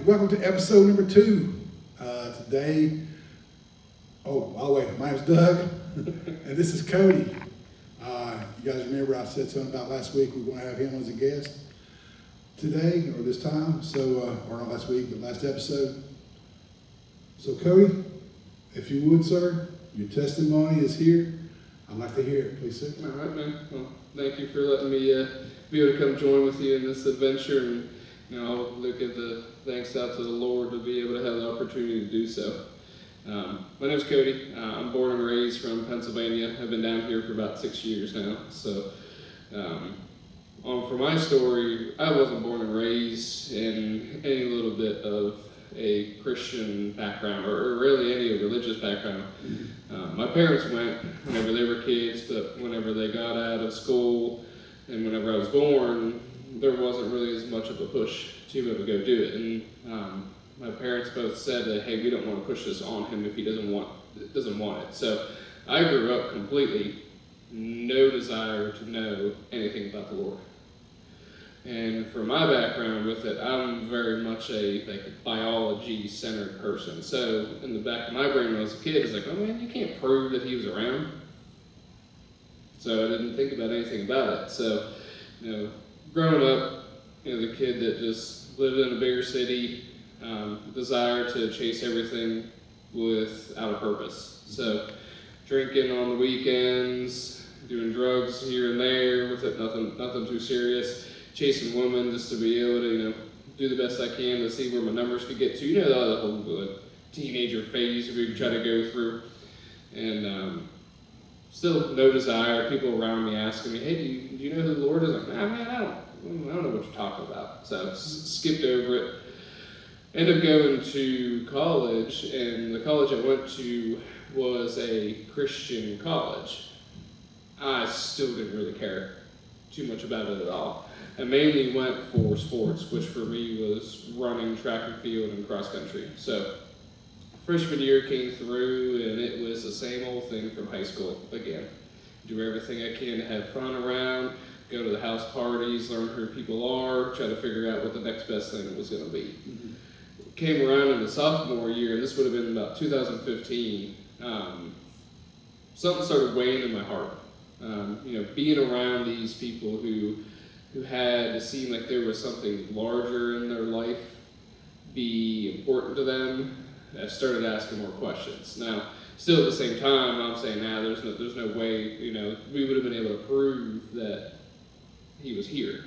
welcome to episode number 2. Today, by the way, my name's Doug, and this is Cody. You guys remember I said something about last week, we're going to have him as a guest today, or this time, or not last week, but last episode. So Cody, if you would, sir, your testimony is here. I'd like to hear it, please, sir. All right, man. Well, thank you for letting me be able to come join with you in this adventure, and I'll look at the thanks out to the Lord to be able to have the opportunity to do so. My name's Cody. I'm born and raised from Pennsylvania. I've been down here for about 6 years now. So, for my story, I wasn't born and raised in any little bit of a Christian background, or really any religious background. My parents went whenever they were kids, but whenever they got out of school and whenever I was born, there wasn't really as much of a push to be able to go do it. And my parents both said that, hey, we don't want to push this on him if he doesn't want it. So I grew up completely no desire to know anything about the Lord. And for my background with it, I'm very much a biology-centered person. So in the back of my brain when I was a kid, it's like, oh man, you can't prove that he was around. So I didn't think about anything about it. So, growing up, the kid that just lived in a bigger city, desire to chase everything without a purpose. So drinking on the weekends, doing drugs here and there with it, nothing too serious. Chasing women just to be able to, do the best I can to see where my numbers could get to. The whole teenager phase we try to go through. And still no desire. People around me asking me, hey, do you know who the Lord is? I'm like, nah, man, I don't know what you're talking about. So skipped over it. Ended up going to college, and the college I went to was a Christian college. I still didn't really care too much about it at all. I mainly went for sports, which for me was running, track and field, and cross country. So freshman year came through, and it was the same old thing from high school again. Do everything I can to have fun around, go to the house parties, learn who people are, try to figure out what the next best thing was going to be. Mm-hmm. Came around in the sophomore year, and this would have been about 2015, something started weighing in my heart. Being around these people who had seemed like there was something larger in their life be important to them, I started asking more questions. Now, still at the same time, I'm saying, there's no way, we would have been able to prove that he was here.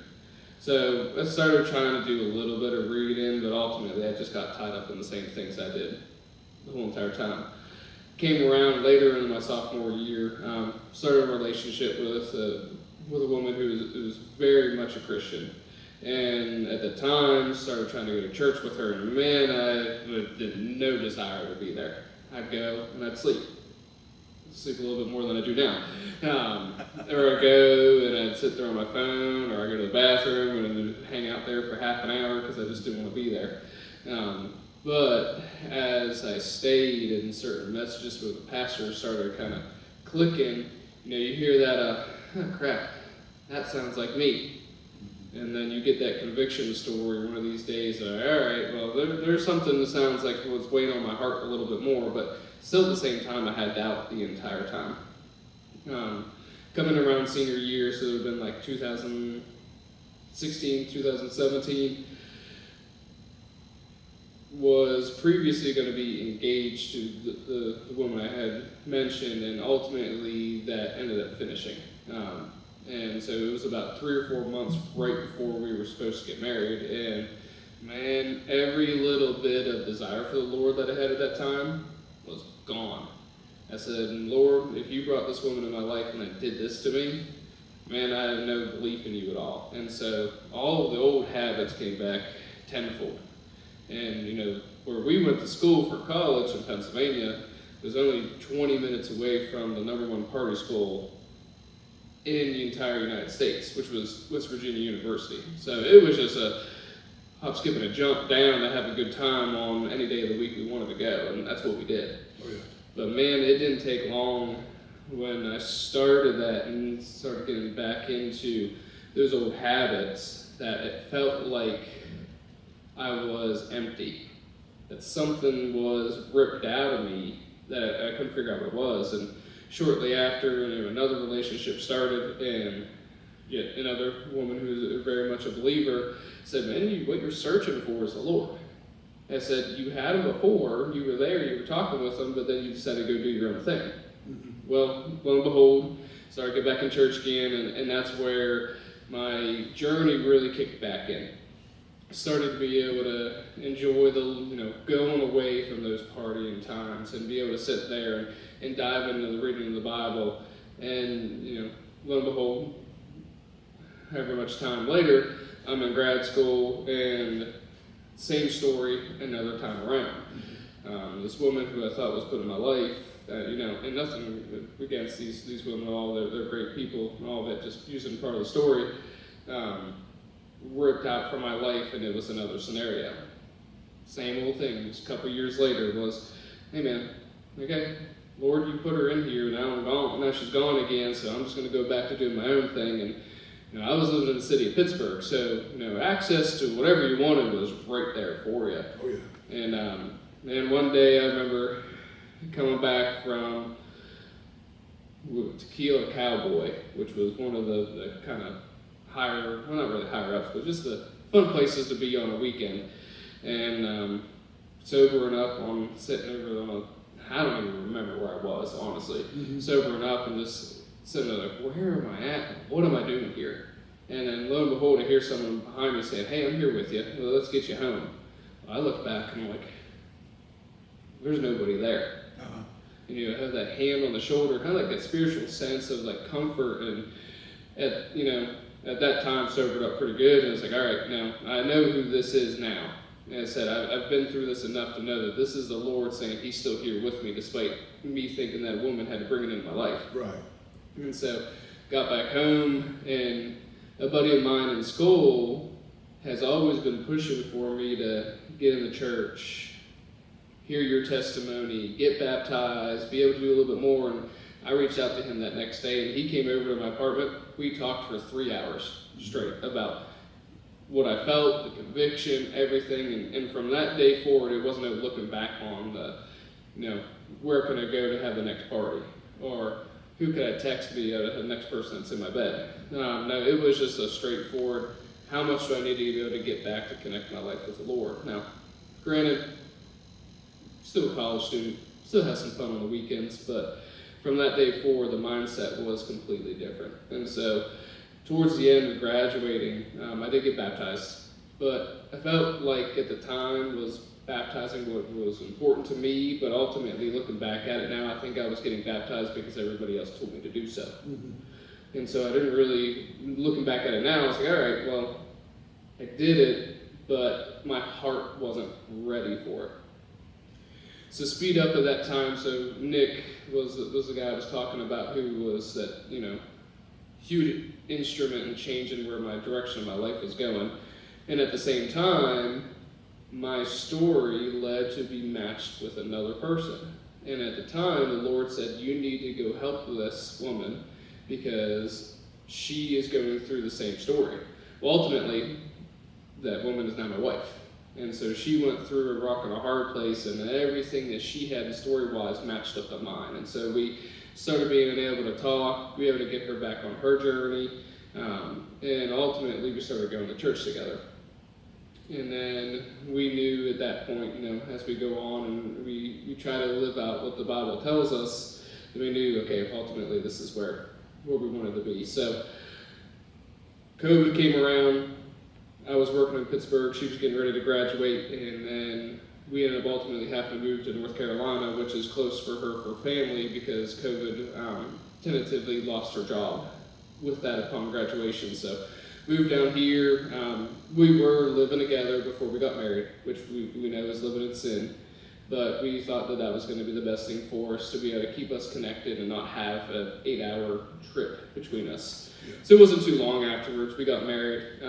So I started trying to do a little bit of reading, but ultimately I just got tied up in the same things I did the whole entire time. Came around later in my sophomore year, started a relationship with a woman who was very much a Christian. And at the time, started trying to go to church with her, and man, I had no desire to be there. I'd go and I'd sleep a little bit more than I do now. Or I'd go and I'd sit there on my phone, or I'd go to the bathroom and hang out there for half an hour because I just didn't want to be there. But as I stayed in certain messages with the pastor started kind of clicking, you hear that, oh, crap, that sounds like me. And then you get that conviction story one of these days, all right, well, there's something that sounds like what's weighing on my heart a little bit more, but still at the same time, I had doubt the entire time. Coming around senior year, so it would have been like 2016, 2017, was previously going to be engaged to the woman I had mentioned, and ultimately that ended up finishing. And so it was about 3 or 4 months right before we were supposed to get married, and man, every little bit of desire for the Lord that I had at that time was gone. I said, Lord, if you brought this woman in my life and then did this to me, man, I have no belief in you at all. And so all of the old habits came back tenfold. And, where we went to school for college in Pennsylvania was only 20 minutes away from the #1 party school in the entire United States, which was West Virginia University. So it was just a hop, skip, and a jump down to have a good time on any day of the week we wanted to go, and that's what we did. Oh, yeah. But man, it didn't take long when I started that and started getting back into those old habits that it felt like I was empty. That something was ripped out of me that I couldn't figure out what it was. And shortly after, another relationship started, and yet another woman who's very much a believer said, man, what you're searching for is the Lord. I said, you had him before, you were there, you were talking with him, but then you decided to go do your own thing. Mm-hmm. Well, lo and behold, started to get back in church again, and that's where my journey really kicked back in. Started to be able to enjoy the, going away from those partying times and be able to sit there and dive into the reading of the Bible. And, lo and behold, however much time later, I'm in grad school, and same story another time around. This woman who I thought was put in my life, and nothing against these women at all, they're great people and all that, just using part of the story, ripped out from my life, and it was another scenario. Same old thing, just a couple years later was, hey man, okay, Lord, you put her in here, now I'm gone, now she's gone again, so I'm just going to go back to doing my own thing. And I was living in the city of Pittsburgh, so access to whatever you wanted was right there for you. Oh yeah. And one day I remember coming back from Tequila Cowboy, which was one of the kind of higher, well not really higher ups, but just the fun places to be on a weekend. And sobering up on sitting over on I don't even remember where I was, honestly. Mm-hmm. Sobering up and just sitting there like, where am I at? What am I doing here? And then lo and behold, I hear someone behind me saying, hey, I'm here with you. Well, let's get you home. Well, I look back and I'm like, there's nobody there. Uh-huh. And I have that hand on the shoulder, kind of like that spiritual sense of like comfort. And at that time, sobered up pretty good. And it's like, all right, now I know who this is now. And I said, I've been through this enough to know that this is the Lord saying he's still here with me, despite me thinking that a woman had to bring it into my life. Right. And so got back home, and a buddy of mine in school has always been pushing for me to get in the church, hear your testimony, get baptized, be able to do a little bit more. And I reached out to him that next day, and he came over to my apartment. We talked for 3 hours straight about what I felt, the conviction, everything. And from that day forward, it wasn't looking back on where can I go to have the next party? Or who could I text the next person that's in my bed? No, it was just a straightforward, how much do I need to be able to get back to connect my life with the Lord? Now, granted, still a college student, still have some fun on the weekends, but from that day forward, the mindset was completely different. And so, towards the end of graduating, I did get baptized, but I felt like at the time was baptizing what was important to me, but ultimately looking back at it now, I think I was getting baptized because everybody else told me to do so. Mm-hmm. And so I didn't really, looking back at it now, I was like, all right, well, I did it, but my heart wasn't ready for it. So speed up at that time, so Nick was the guy I was talking about, who was that, huge instrument in changing where my direction of my life was going. And at the same time, my story led to be matched with another person. And at the time, the Lord said, you need to go help this woman because she is going through the same story. Well, ultimately, that woman is now my wife. And so she went through a rock and a hard place, and everything that she had story-wise matched up to mine. And so we started being able to talk, be able to get her back on her journey, and ultimately we started going to church together. And then we knew at that point, as we go on and we try to live out what the Bible tells us, we knew, okay, ultimately this is where we wanted to be. So COVID came around. I was working in Pittsburgh. She was getting ready to graduate, and then we ended up ultimately having to move to North Carolina, which is close for her family, because COVID tentatively lost her job with that upon graduation. So moved down here. We were living together before we got married, which we know is living in sin. But we thought that was going to be the best thing for us, to be able to keep us connected and not have an 8-hour trip between us. Yeah. So it wasn't too long afterwards. We got married.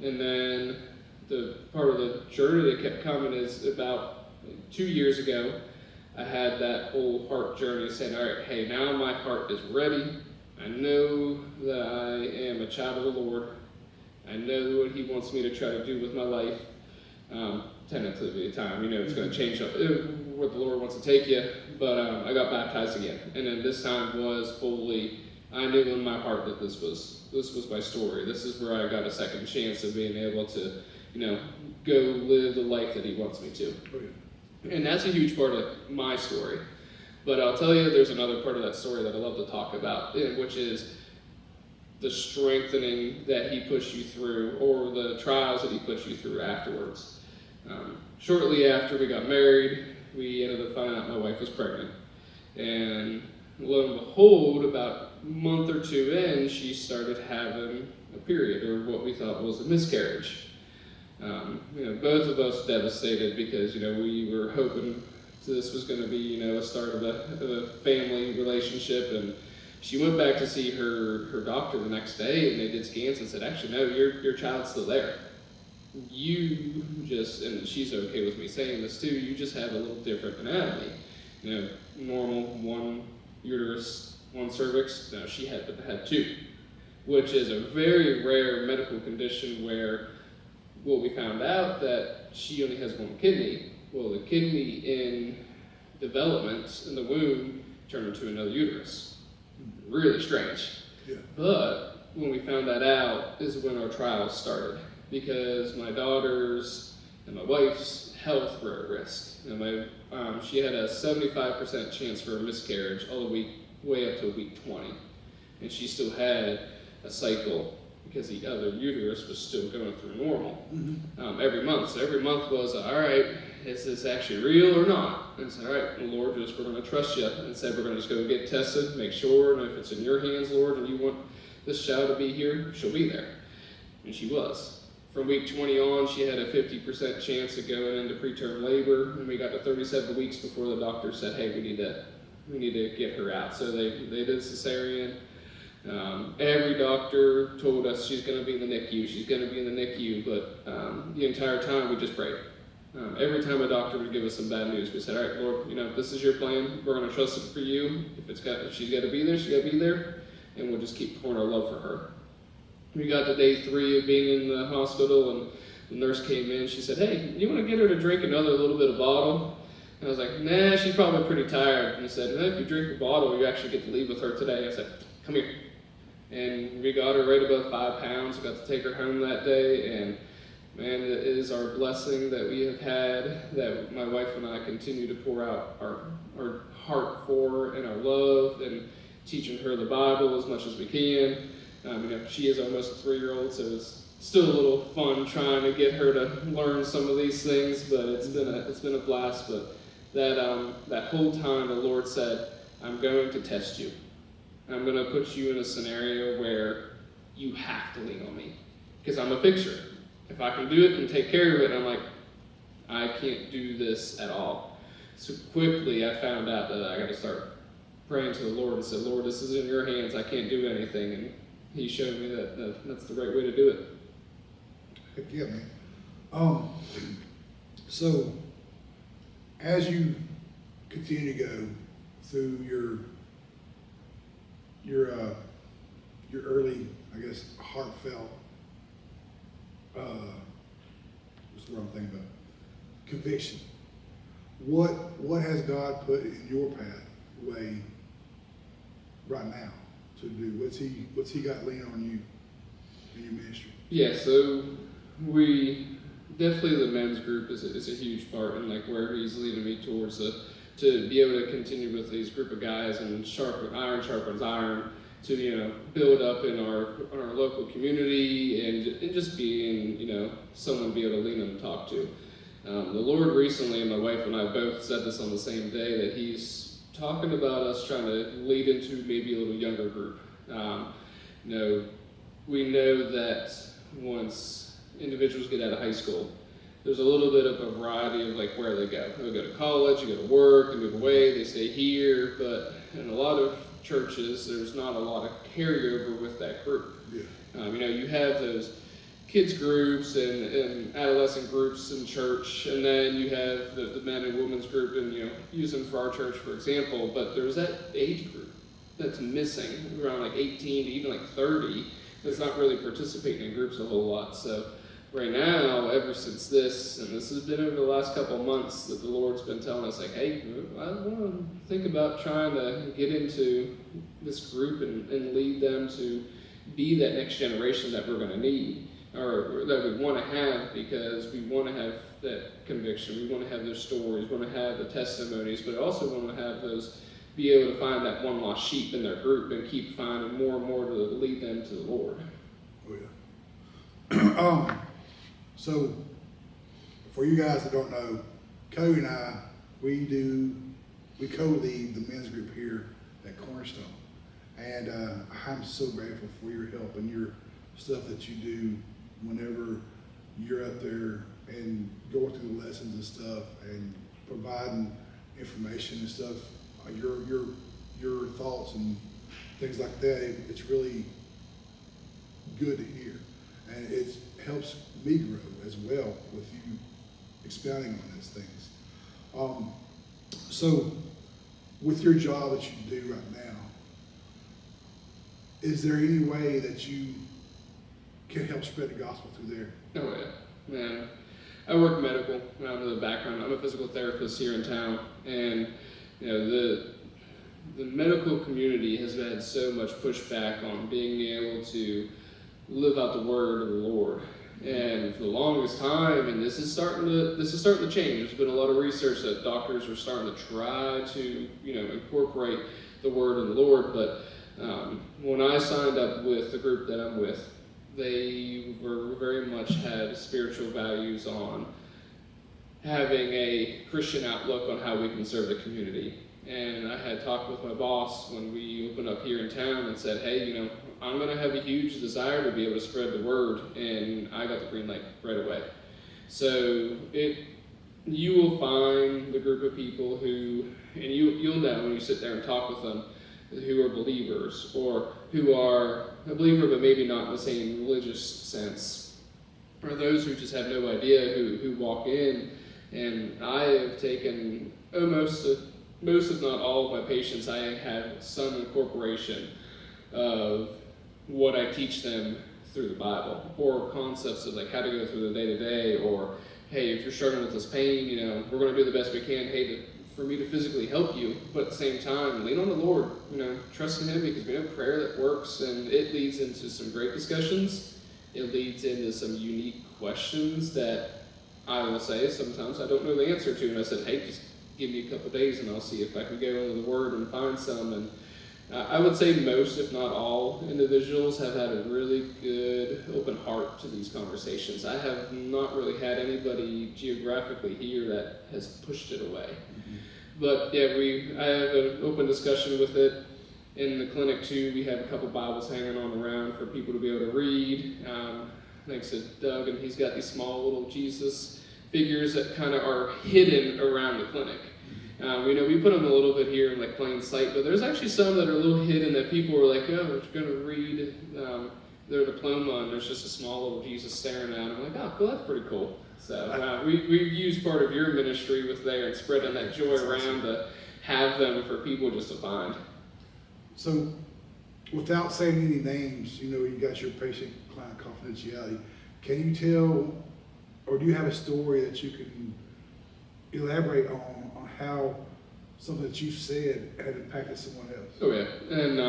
And then the part of the journey that kept coming is about 2 years ago, I had that whole heart journey saying, all right, hey, now my heart is ready. I know that I am a child of the Lord. I know what he wants me to try to do with my life. tentatively time. It's going to change up what the Lord wants to take you. But I got baptized again, and then this time was fully. I knew in my heart that this was my story. This is where I got a second chance of being able to, go live the life that He wants me to. And that's a huge part of my story. But I'll tell you, there's another part of that story that I love to talk about, which is the strengthening that He pushed you through, or the trials that He pushed you through afterwards. Shortly after we got married, we ended up finding out my wife was pregnant. And lo and behold, about a month or two in, she started having a period, or what we thought was a miscarriage. Both of us devastated because, we were hoping this was going to be, a start of a family relationship. And she went back to see her doctor the next day, and they did scans and said, actually, no, your child's still there. You just, and she's okay with me saying this too, you just have a little different anatomy. Normal, one uterus, one cervix. No, she had two, which is a very rare medical condition where what we found out that she only has one kidney. Well, the kidney in development in the womb turned into another uterus. Really strange. Yeah. But when we found that out is when our trials started, because my daughter's and my wife's health were at risk. She had a 75% chance for a miscarriage all the way up to week 20, and she still had a cycle because the other uterus was still going through normal every month. So every month was, all right, is this actually real or not? And I said, all right, Lord, we're going to trust you. And said, we're going to just go get tested, make sure, and if it's in your hands, Lord, and you want this child to be here, she'll be there. And she was. From week 20 on, she had a 50% chance of going into preterm labor, and we got to 37 weeks before the doctor said, hey, we need to get her out. So they did a cesarean. Every doctor told us she's going to be in the NICU, but the entire time we just prayed. Every time a doctor would give us some bad news, we said, all right, Lord, this is your plan. We're going to trust it for you. If she's got to be there, she's got to be there, and we'll just keep pouring our love for her. We got to day 3 of being in the hospital, and the nurse came in. She said, hey, you want to get her to drink another little bit of bottle? And I was like, nah, she's probably pretty tired. And he said, no, if you drink the bottle, you actually get to leave with her today. I said, come here. And we got her right above 5 pounds. We got to take her home that day, and man, it is our blessing that we have had, that my wife and I continue to pour out our heart for and our love, and teaching her the Bible as much as we can. She is almost a 3-year-old, so it's still a little fun trying to get her to learn some of these things, but it's been a blast. But that whole time the Lord said, I'm going to test you. I'm going to put you in a scenario where you have to lean on me, because I'm a fixer. If I can do it and take care of it, I'm like, I can't do this at all. So quickly I found out that I got to start praying to the Lord and said, Lord, this is in your hands. I can't do anything. And He showed me that that's the right way to do it. Heck yeah, man. So as you continue to go through your early, I guess, heartfelt, what's the wrong thing about conviction? What has God put in your pathway right now to do? What's He got leaning on you in your ministry? Yeah, so we definitely, the men's group is a huge part, and like where He's leading me towards to be able to continue with these group of guys and iron sharpens iron, to build up in our local community and just being someone to be able to lean and talk to. The Lord recently, and my wife and I both said this on the same day, that He's talking about us trying to lead into maybe a little younger group. We know that once individuals get out of high school, there's a little bit of a variety of like where they go. They go to college, they go to work, they move away, they stay here, but in a lot of churches, there's not a lot of carryover with that group. Yeah. You have those kids groups and adolescent groups in church, and then you have the men and women's group, and use them for our church, for example, but there's that age group that's missing, around like 18 to even like 30, that's not really participating in groups a whole lot. So right now, ever since this, and this has been over the last couple of months, that the Lord's been telling us, like, hey, I want to think about trying to get into this group and lead them to be that next generation that we're going to need, or that we want to have, because we want to have that conviction, we want to have those stories, we want to have the testimonies, but also want to have those, be able to find that one lost sheep in their group and keep finding more and more to lead them to the Lord. Oh yeah. So for you guys that don't know, Cody and I, we co-lead the men's group here at Cornerstone. And I'm so grateful for your help and your stuff that you do whenever you're up there and going through the lessons and stuff and providing information and stuff, your thoughts and things like that. It's really good to hear, and it helps me grow as well with you expounding on these things. So with your job that you do right now, is there any way that you can help spread the gospel through there? Oh yeah, man. I work medical. I'm the background. I'm a physical therapist here in town, and you know the medical community has had so much pushback on being able to live out the word of the Lord. And for the longest time, and this is starting to change. There's been a lot of research that doctors are starting to try to incorporate the word of the Lord. But when I signed up with the group that I'm with, they were very much had spiritual values on having a Christian outlook on how we can serve the community. And I had talked with my boss when we opened up here in town and said, hey, I'm going to have a huge desire to be able to spread the word, and I got the green light right away. So you will find the group of people who, and you'll know when you sit there and talk with them, who are believers, or who are a believer but maybe not in the same religious sense, or those who just have no idea who walk in. And I have taken most if not all of my patients, I have some incorporation of what I teach them through the Bible, or concepts of like how to go through the day-to-day, or hey, if you're struggling with this pain, we're going to do the best we can, for me to physically help you, but at the same time, lean on the Lord, trust in Him, because we know prayer that works, and it leads into some great discussions. It leads into some unique questions that I will say sometimes I don't know the answer to, and I said, hey, just give me a couple days and I'll see if I can go into the Word and find some. And I would say most, if not all, individuals have had a really good open heart to these conversations. I have not really had anybody geographically here that has pushed it away. Mm-hmm. But yeah, I have an open discussion with it. In the clinic too, we have a couple Bibles hanging on around for people to be able to read. Thanks to Doug, and he's got these small little Jesus figures that kind of are hidden around the clinic. We put them a little bit here in like plain sight, but there's actually some that are a little hidden that people were like, oh, we're going to read their diploma, and there's just a small little Jesus staring at them. I'm like, oh, cool, that's pretty cool. So we've used part of your ministry with there and spreading that joy around to have them for people just to find. So without saying any names, you got your patient-client confidentiality. Can you tell, or do you have a story that you can elaborate on how something that you've said had impacted someone else? Oh yeah, and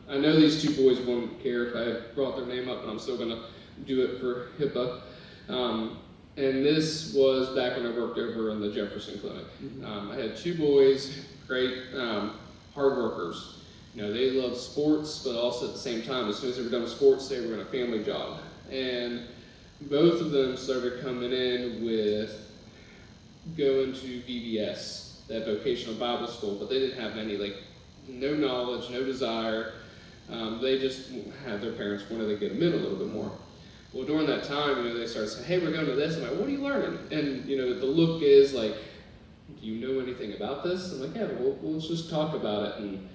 I know these two boys wouldn't care if I brought their name up, but I'm still going to do it for HIPAA. And this was back when I worked over in the Jefferson Clinic. Mm-hmm. I had two boys, great hard workers. They loved sports, but also at the same time, as soon as they were done with sports, they were in a family job. And both of them started coming in with going to VBS, that vocational Bible school, but they didn't have any, no knowledge, no desire. They just had their parents wanted to get them in a little bit more. Well, during that time, they started saying, hey, we're going to this. I'm like, what are you learning? And, the look is like, do you know anything about this? I'm like, yeah, well, let's just talk about it. And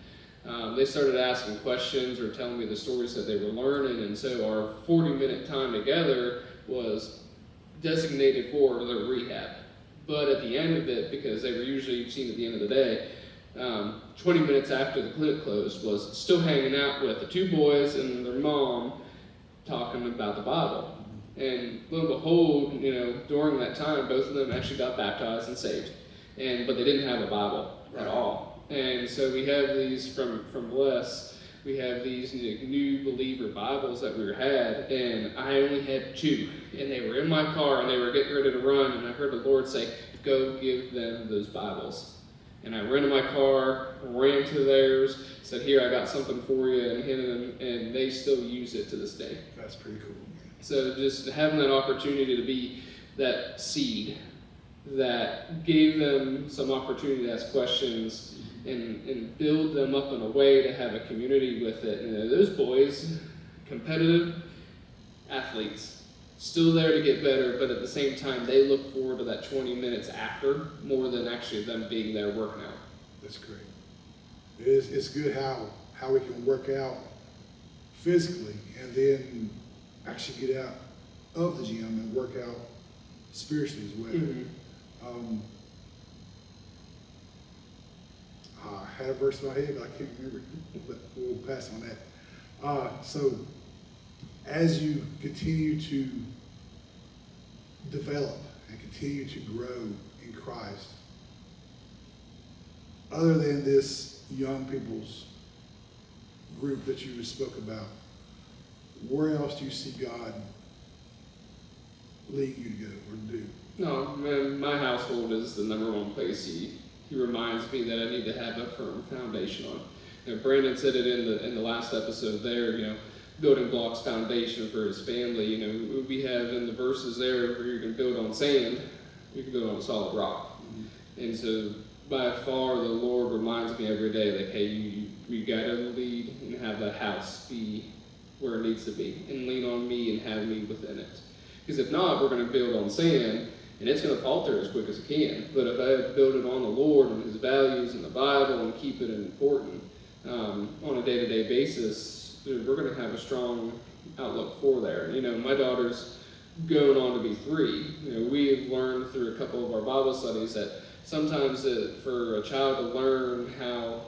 they started asking questions or telling me the stories that they were learning. And so our 40-minute time together was designated for their rehab. But at the end of it, because they were usually seen at the end of the day, 20 minutes after the clinic closed, was still hanging out with the two boys and their mom talking about the Bible. And lo and behold, during that time, both of them actually got baptized and saved, but they didn't have a Bible at all. And so we have these from Les. We have these new believer Bibles that we had, and I only had 2, and they were in my car, and they were getting ready to run, and I heard the Lord say, "Go give them those Bibles." And I ran to my car, ran to theirs, said, "Here, I got something for you," and handed them, and they still use it to this day. That's pretty cool. So just having that opportunity to be that seed that gave them some opportunity to ask questions and build them up in a way to have a community with it. And those boys, competitive athletes, still there to get better, but at the same time, they look forward to that 20 minutes after more than actually them being there working out. That's great. It's good how we can work out physically and then actually get out of the gym and work out spiritually as well. Mm-hmm. I had a verse in my head, but I can't remember it. But we'll pass on that. So as you continue to develop and continue to grow in Christ, other than this young people's group that you spoke about, where else do you see God leading you to go or to do? No, man, my household is the number one place he reminds me that I need to have a firm foundation on. Brandon said it in the last episode there, building blocks foundation for his family. We have in the verses there where you can build on sand, you can build on a solid rock. Mm-hmm. And so by far the Lord reminds me every day, like, hey, you gotta lead and have that house be where it needs to be, and lean on me and have me within it. Because if not, we're going to build on sand, and it's going to falter as quick as it can. But if I build it on the Lord and His values and the Bible and keep it important on a day-to-day basis, we're going to have a strong outlook for there. My daughter's going on to be 3. We have learned through a couple of our Bible studies that sometimes for a child to learn how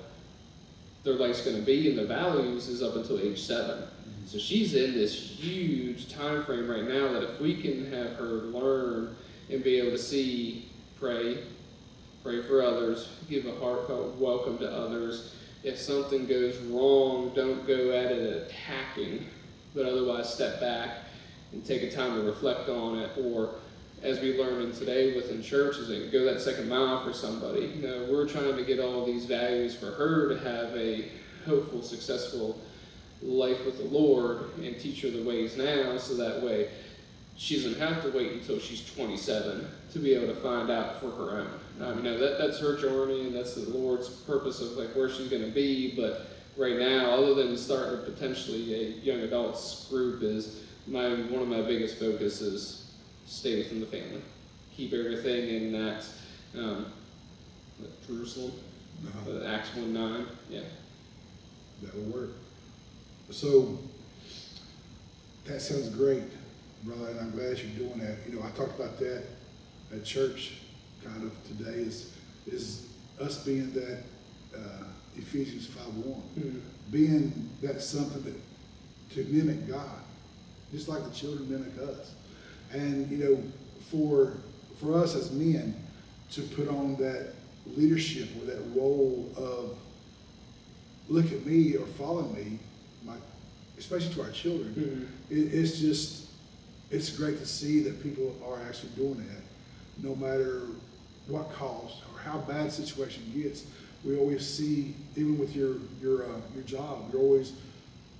their life's going to be and their values is up until age 7. So she's in this huge time frame right now that if we can have her learn and be able to see, pray for others, give a heartfelt welcome to others. If something goes wrong, don't go at it attacking, but otherwise step back and take a time to reflect on it. Or as we learned today within church, is that go that second mile for somebody. We're trying to get all these values for her to have a hopeful, successful life with the Lord and teach her the ways now, so that way she doesn't have to wait until she's 27 to be able to find out for her own. That's her journey, and that's the Lord's purpose of like where she's going to be. But right now, other than starting potentially a young adults group, is one of my biggest focuses: stay within the family, keep everything in that Jerusalem, Acts 1:9, yeah. That will work. So that sounds great, brother, and I'm glad you're doing that. I talked about that at church kind of today is us being that Ephesians 5:1, being that something that to mimic God, just like the children mimic us. And for us as men to put on that leadership or that role of look at me or follow me, especially to our children, it's great to see that people are actually doing that, no matter what cost or how bad the situation gets. We always see, even with your job, you're always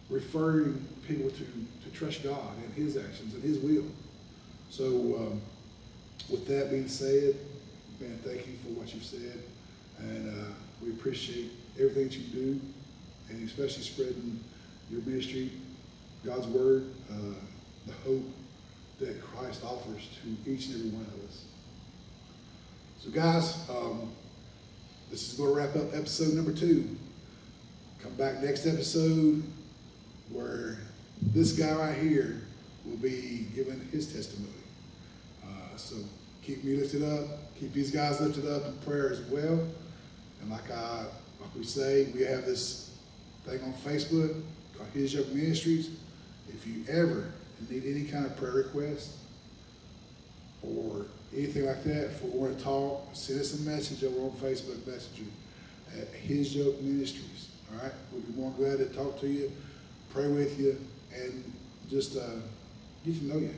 referring people to trust God and His actions and His will. So with that being said, man, thank you for what you've said, and we appreciate everything that you do, and especially spreading your ministry, God's word, the hope that Christ offers to each and every one of us. So guys, this is going to wrap up episode number 2. Come back next episode where this guy right here will be giving his testimony. So keep me lifted up, keep these guys lifted up in prayer as well. And like we say, we have this thing on Facebook called His Yoke Ministries. If you ever and need any kind of prayer request or anything like that, if we want to talk, send us a message over on Facebook Messenger at His Yoke Ministries. All right, we'll be more glad to talk to you, pray with you, and just get to know you.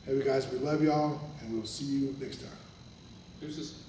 Hey, guys, we love y'all, and we'll see you next time. Deuces.